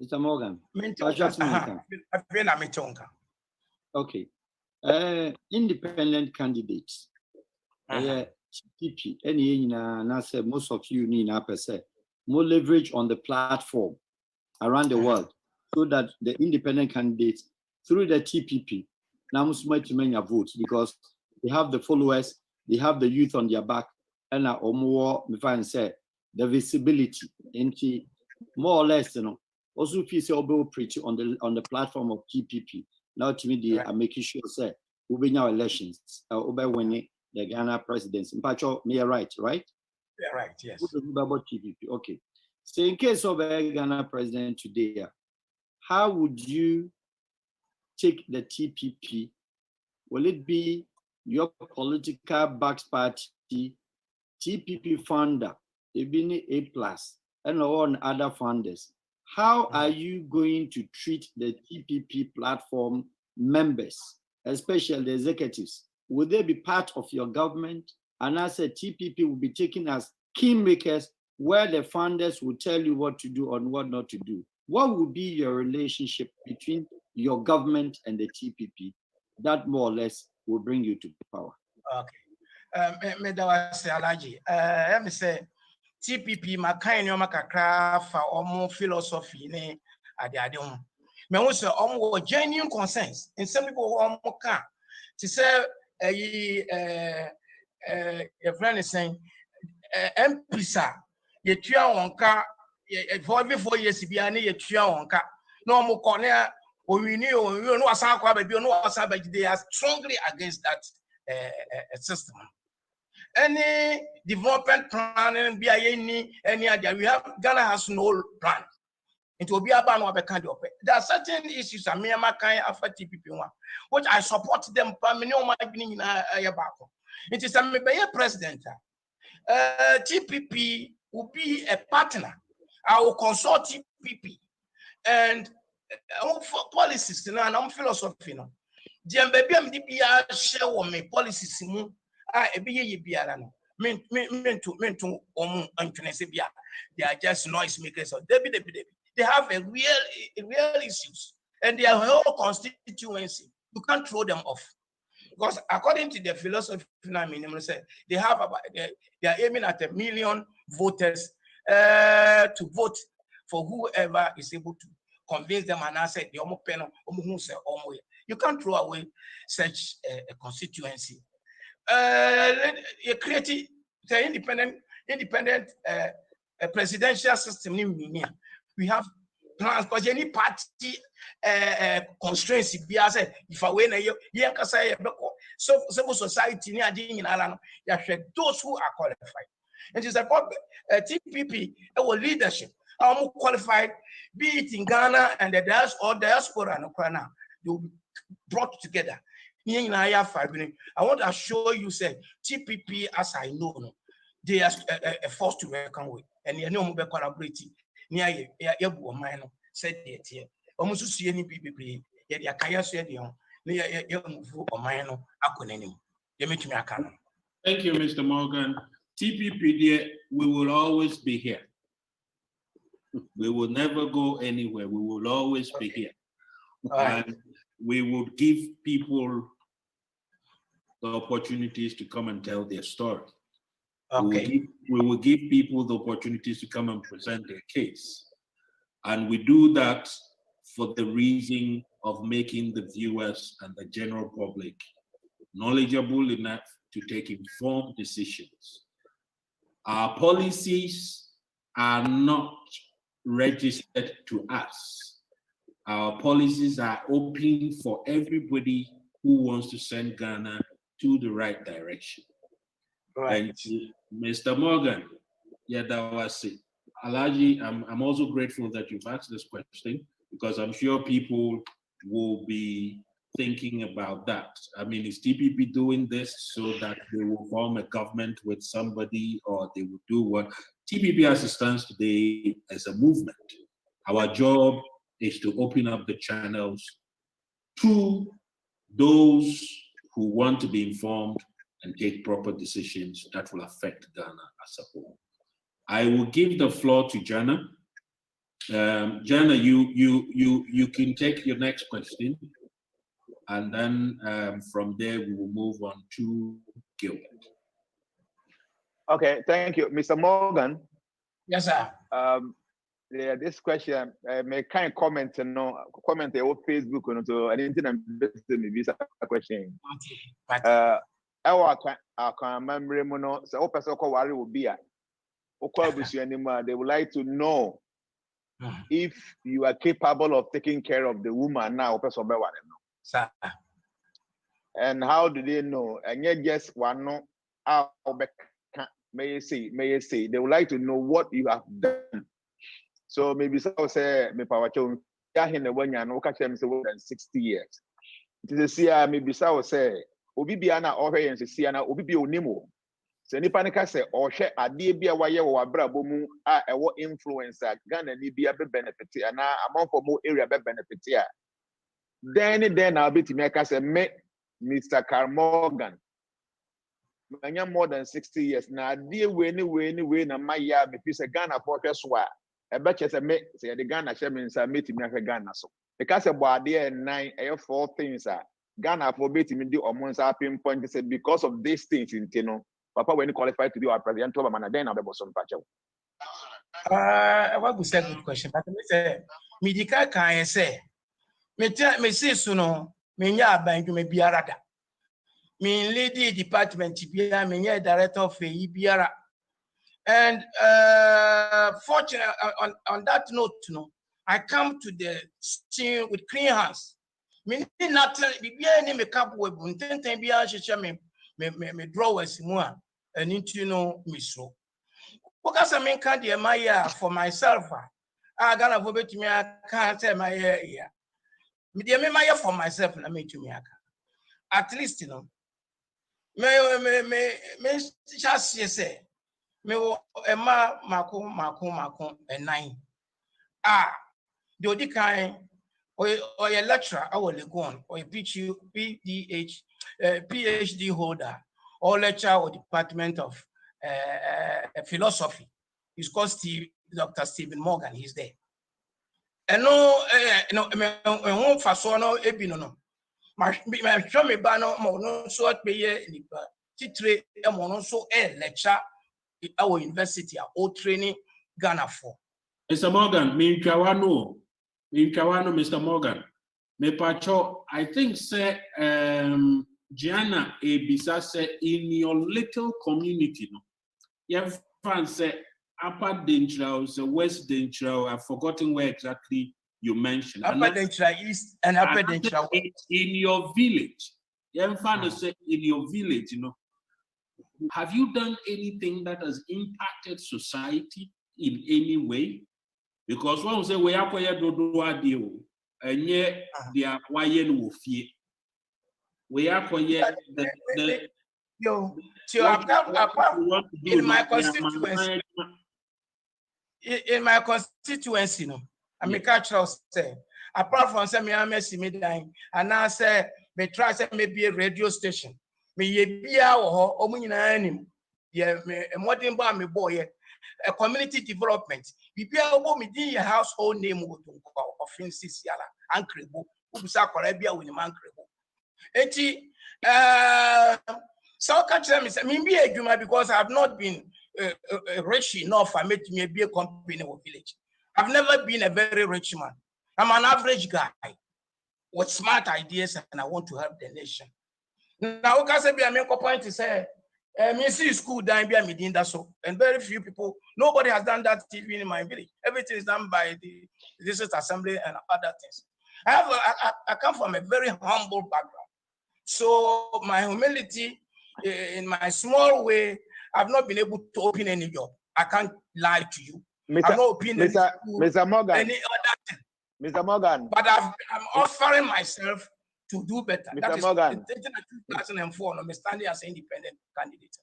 Mr. Morgan. Okay. Independent candidates. TPP, most of you need more leverage on the platform around the world so that the independent candidates through the TPP now must vote because they have the followers, they have the youth on their back, and more say the visibility into more or less, also if you say preach on the platform of TPP. Now to me they are making sure say we'll be now elections winning the Ghana presidency. Mpacho, me right? Yeah, right, yes. About TPP. Okay. So in case of a Ghana president today, how would you take the TPP? Will it be your political backed party, TPP founder, even A+, and all other funders? How are you going to treat the TPP platform members, especially the executives? Will they be part of your government? And as a TPP will be taken as kingmakers where the funders will tell you what to do and what not to do. What will be your relationship between your government and the TPP? That more or less will bring you to power. Okay. Let me say, TPP makaino makakra fa omo philosophy ne ade ho. Me wo say omo genuine concerns. In some people omo ka to say a friend is saying MPSA ye tua wonka for every 4 years bia na ye tua wonka no mo kone o wini o no asan kwa ba bi no asan ba they are strongly against that system. Any development plan be any idea we have Ghana has no plan. It will be about no kind of. There are certain issues I mean kind after TPP one, which I support them. It is a president. TPP will be a partner. I will consult TPP and policies and philosophy. The baby share with me policies. Me to they are just noise makers. So they have a real issues, and their whole constituency. You can't throw them off. Because according to the philosophy, they have about they are aiming at 1 million voters to vote for whoever is able to convince them and I said you can't throw away such a constituency. You create the independent presidential system. We have plans because any party constraints if I win so civil society those who are qualified. And it's about TPP, our leadership, are qualified, be it in Ghana and the diaspora and you brought together. I want to assure you, say TPP, as I know, they are a force to reckon with, and you know, collaborating. Near your mind said it here. Almost see any people, yet your Kaya said, near your move or mine, I couldn't. You make me a canon. Thank you, Mr. Morgan. TPP, dear, we will always be here. We will never go anywhere. We will always be here. And we will give people the opportunities to come and tell their story. We will give people the opportunities to come and present their case. And we do that for the reason of making the viewers and the general public knowledgeable enough to take informed decisions. Our policies are not registered to us. Our policies are open for everybody who wants to send Ghana to the right direction. Right. And Mr. Morgan, yeah, that was it. Alaji, I'm also grateful that you've asked this question because I'm sure people will be thinking about that. I mean, is TPP doing this so that they will form a government with somebody or they will do what? TPP as it stands today as a movement. Our job is to open up the channels to those who want to be informed and take proper decisions that will affect Ghana as a whole. I will give the floor to Jana. Jana, you can take your next question, and then from there we will move on to Gilbert. Okay, thank you, Mr. Morgan. Yes, sir. Yeah, this question may kind of comment on Facebook so I didn't maybe a question. I can remember so will be they would like to know if you are capable of taking care of the woman now. Sir. And how do they know? And yet just one may you say they would like to know what you have done. So maybe so say me power chon ya hin when you know catch them say more than 60 years. It is see maybe so say obi bia na ohwe yen se sia na obi bia onimo. Se nipa ne ka say ohwe ade bia waye wo abrabo mu a ewo influencer Ghana ni bia be benefit and amount for more area be benefit ya. Then I'll be to me ka say me Mr. Carl Morgan. Manya more than 60 years na ade we ni na maya me pise Ghana for hweso a I bet you say the Ghana Shermans are meeting me at Ghana. So because about there 9 4 things are Ghana for meeting me do almost pinpoint to say because of these things in Tino, Papa when you qualify to be our president over man, then I'll be some patch. I want to say good question, but me say Midika can say me say suno me nya bank me biarada. Me lady department biara me nya director of biara. And fortunately, on that note, I come to the scene with clean hands. Meaning nothing, me cap with bunten be me drawers more and into me so. Because I mean, can't dear my for myself. I gotta go to me, I can't tell my ear. Me dear me my for myself, and I made to me. At least, me just say. Me ema mako and 9. The odi kind or a lecturer I will go on or a PhD holder or lecturer or Department of philosophy. He's called Dr. Stephen Morgan. He's there. And no, no, faso no ebi no. My show me ba no so at be nipa. Titre no so lecture our university or training Ghana for. Mr. Morgan, Mr. Morgan. Me pacho, I think say Gianna Ebisa say in your little community, no. You have fans say Upper Denchra, so West Denchra. I've forgotten where exactly you mentioned. Upper Denchra East and Upper Denchra in your village. You have fans say in your village, you know. Have you done anything that has impacted society in any way? Because when we say we are going to do a deal, and yet they are quiet with fear. We are quiet. In my constituency, no, I make a choice. Apart from some me and I say, me try say maybe a radio station. Me ye be or anim. Yeah, me modern bar me boy. A community development. We be able me di household name of Francis Yala, Uncle, Ubusa Corabia with Mancrebo. Eti, so catch them is me be a Juma because I have not been rich enough. I made me be a company or village. I've never been a very rich man. I'm an average guy with smart ideas and I want to help the nation. Now, I say, I make a point to say, me see school down be me that so, and very few people. Nobody has done that TV in my village. Everything is done by the district assembly and other things. I come from a very humble background, so my humility, in my small way, I've not been able to open any job. I can't lie to you. I'm not opening Mr. Morgan. Any other thing. Mr. Morgan. But I'm offering myself to do better. Mr. That is Morgan. 2004, I'm standing as an independent candidate.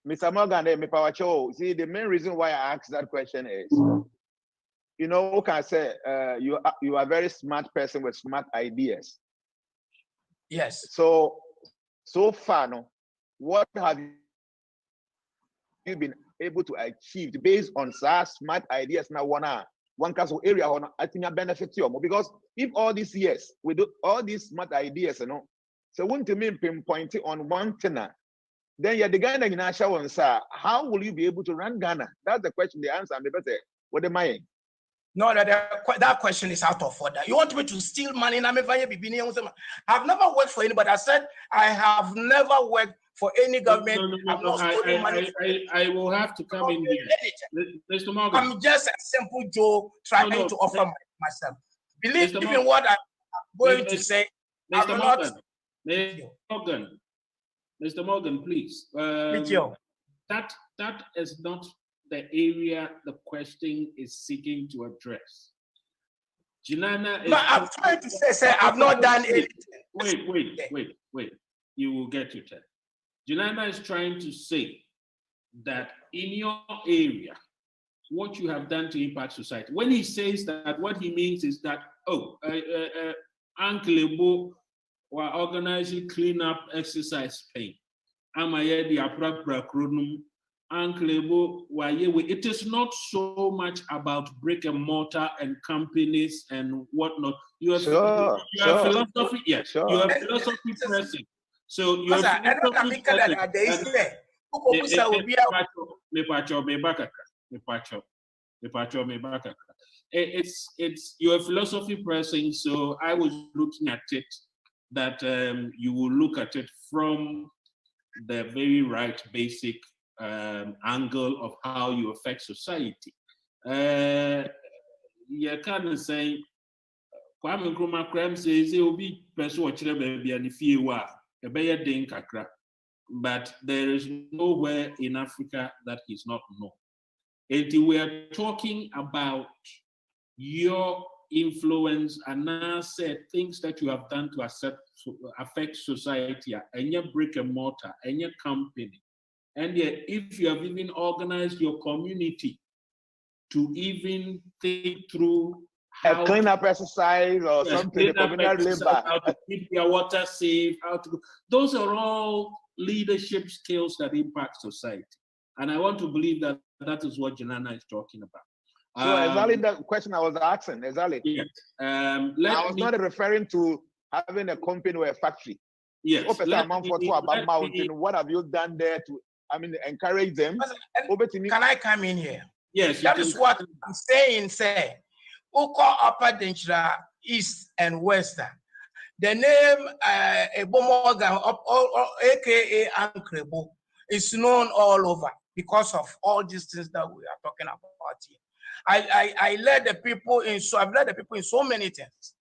Mr. Morgan, see, the main reason why I asked that question is, you know, who can say you are a very smart person with smart ideas. Yes. So far, no, what have you been able to achieve based on such smart ideas? Now, one castle area on I think I benefit you more because if all these years we do all these smart ideas, you know, so wouldn't you mean pinpointing on one thing, then you're the guy that in show and sir, how will you be able to run Ghana? That's the question. The answer, I'm better. What am I? No, that question is out of order. You want me to steal money? I've never worked for anybody. I said I have never worked for any government. No, I will have to come in here. Mr. Morgan. I'm just a simple Joe trying to offer myself. Believe me in what I'm going to say. Mr. Morgan, please. That is not the area the question is seeking to address. Jinana is. No, I'm trying to say, I've not done anything. Wait. You will get to that. Jinana is trying to say that in your area, what you have done to impact society. When he says that, what he means is that, Uncle Ebo were organizing cleanup exercise pay. It is not so much about brick and mortar and companies and whatnot. You have philosophy, yes. Sure. You have philosophy person. So you have philosophy it's your philosophy person. So I was looking at it that you will look at it from the very right basic angle of how you affect society. You can't say Kwame Nkrumah Krem says it will be person baby and if you are a better thing kakra, but there is nowhere in Africa that is not known. And we are talking about your influence and now say things that you have done to affect society and your brick and mortar and your company. And yet, if you have even organized your community to even think through how a cleanup exercise or something, how to keep your water safe, those are all leadership skills that impact society. And I want to believe that that is what Janana is talking about. So exactly the question I was asking, exactly. Yes. I was not referring to having a company or a factory. Yes. What have you done there to, encourage them? Can I come in here? Yes. That is what I'm saying, say. Uko Upper Denchira, East and Western. The name Ebomoga, aka Ankrebo, is known all over because of all these things that we are talking about here. I led the people in, so I've led the people in so many things.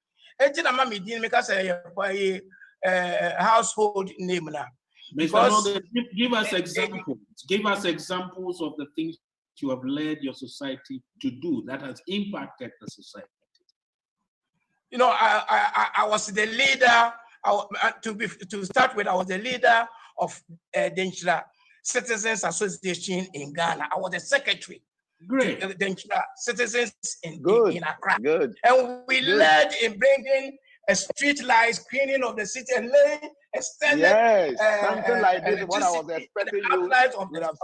Household name now. Mr. Morgan, give us examples. Give us examples of the things you have led your society to do that has impacted the society. You know, I was the leader. To start with, I was the leader of Denchira Citizens Association in Ghana. I was the secretary. Great. To Denchira Citizens in Accra. Good. And we led in bringing a street lights, cleaning of the city, and laying extended. Something like this. What I was expecting you would have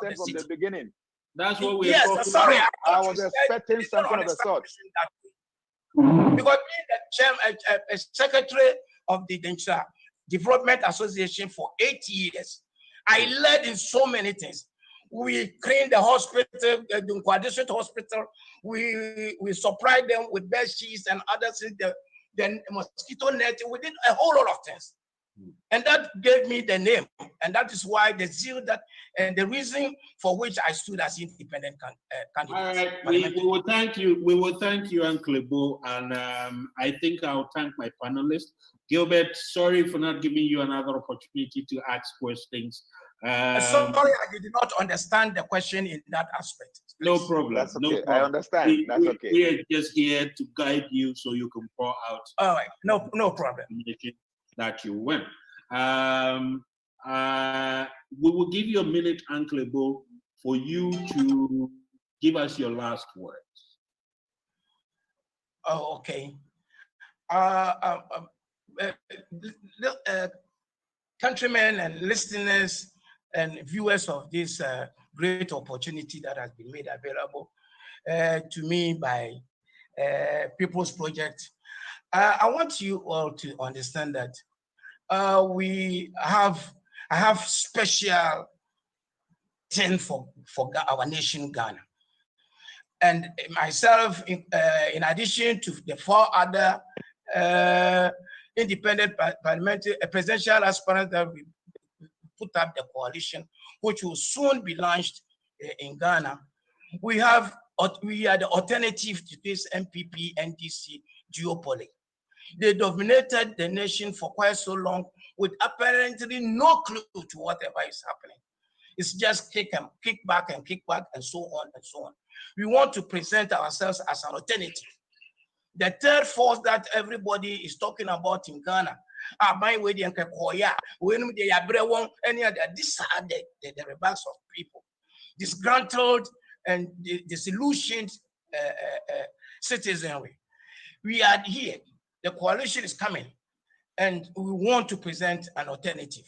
said from the beginning. That's what we're talking sorry, about. I was expecting something of the sort. Because being the secretary of the Denchira Development Association for 8 years, I led in so many things. We cleaned the hospital, the Dunkwa District Hospital. We supplied them with bed sheets and other things, the mosquito net. We did a whole lot of things. And that gave me the name. And that is why the zeal that, and the reason for which I stood as independent candidate. All right, we will thank you. We will thank you, Uncle Bo. And I think I'll thank my panelists. Gilbert, sorry for not giving you another opportunity to ask questions. Sorry, I did not understand the question in that aspect. Please. No problem. That's okay. No problem. I understand. That's okay. We are just here to guide you so you can pour out. All right. No problem. That you win. We will give you a minute, Uncle Bo, for you to give us your last words. Oh, okay. Countrymen and listeners and viewers of this great opportunity that has been made available to me by People's Project. I want you all to understand that I have special thing for our nation, Ghana. And myself, in addition to the 4 other independent parliamentary presidential aspirants that we put up the coalition, which will soon be launched in Ghana, we are the alternative to this MPP NDC duopoly. They dominated the nation for quite so long with apparently no clue to whatever is happening. It's just kick back and so on and so on. We want to present ourselves as an alternative. The third force that everybody is talking about in Ghana, these are the remarks of people. Disgruntled and disillusioned citizenry. We are here. The coalition is coming, and we want to present an alternative.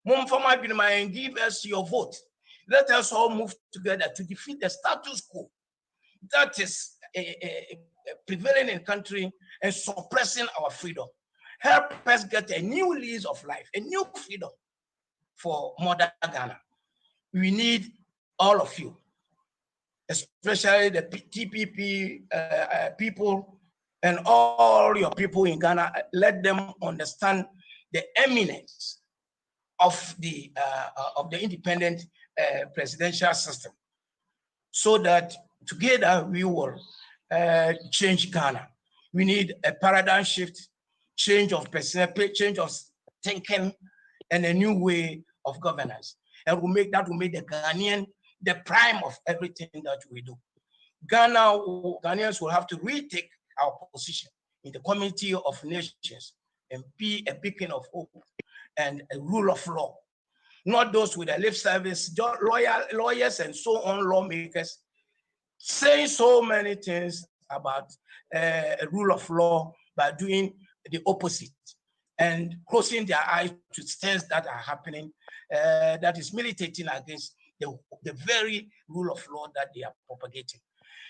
Give us your vote. Let us all move together to defeat the status quo that is prevailing in the country and suppressing our freedom. Help us get a new lease of life, a new freedom for modern Ghana. We need all of you, especially the TPP people and all your people in Ghana. Let them understand the eminence of the independent presidential system, so that together we will change Ghana. We need a paradigm shift, change of perspective, change of thinking, and a new way of governance. And will make the Ghanaian the prime of everything that we do. Ghanaians will have to retake our position in the community of nations and be a beacon of hope and a rule of law. Not those with a lip service, lawyers and so on, lawmakers, saying so many things about a rule of law by doing the opposite and closing their eyes to things that are happening that is militating against the very rule of law that they are propagating.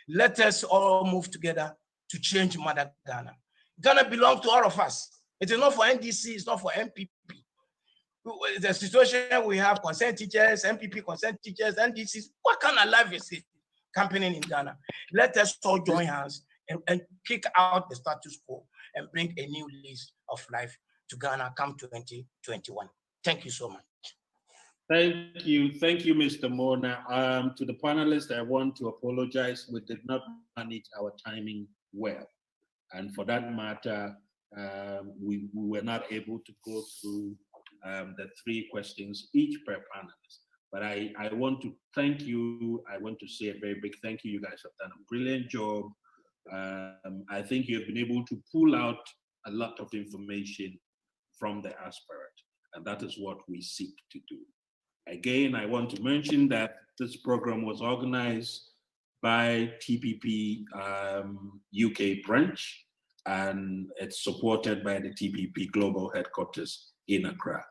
Let us all move together to change Mother Ghana. Ghana belongs to all of us. It is not for NDC, it's not for MPP. The situation we have concerned teachers, MPP concerned teachers, NDCs, what kind of life is it campaigning in Ghana? Let us all join hands and kick out the status quo and bring a new lease of life to Ghana come 2021. Thank you so much. Thank you, Mr. Mona. To the panelists, I want to apologize. We did not manage our timing well. And for that matter, we were not able to go through the 3 questions each per panelist. But I want to thank you. I want to say a very big thank you. You guys have done a brilliant job. I think you've been able to pull out a lot of information from the aspirant, and that is what we seek to do. Again, I want to mention that this program was organized by TPP UK branch, and it's supported by the TPP Global Headquarters in Accra.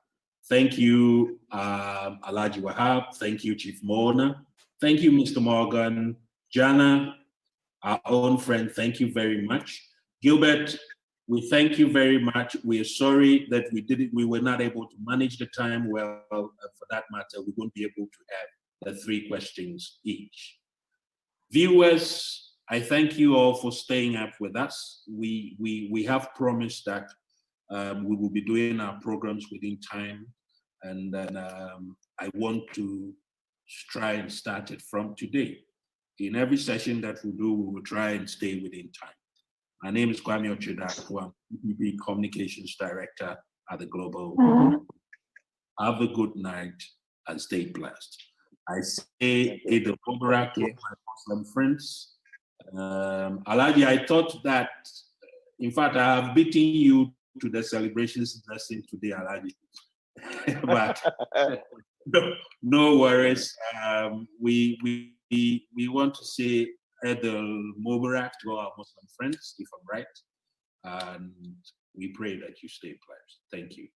Thank you, Alhaji Wahab. Thank you, Chief Mona. Thank you, Mr. Morgan. Jana, our own friend, thank you very much. Gilbert, we thank you very much. We are sorry that we were not able to manage the time well. For that matter, we won't be able to have the 3 questions each. Viewers, I thank you all for staying up with us. We have promised that we will be doing our programs within time, and then I want to try and start it from today. In every session that we do, we will try and stay within time. My name is Kwame Ochedaku. I'm TPP Communications Director at the Global. Have a good night and stay blessed. I say Eid al-Mubarak to my Muslim friends. Alhaji, I thought that, in fact, I have beaten you to the celebrations lesson today, Alhaji. But no worries. We want to say Eid al-Mubarak to our Muslim friends, if I'm right. And we pray that you stay blessed. Thank you.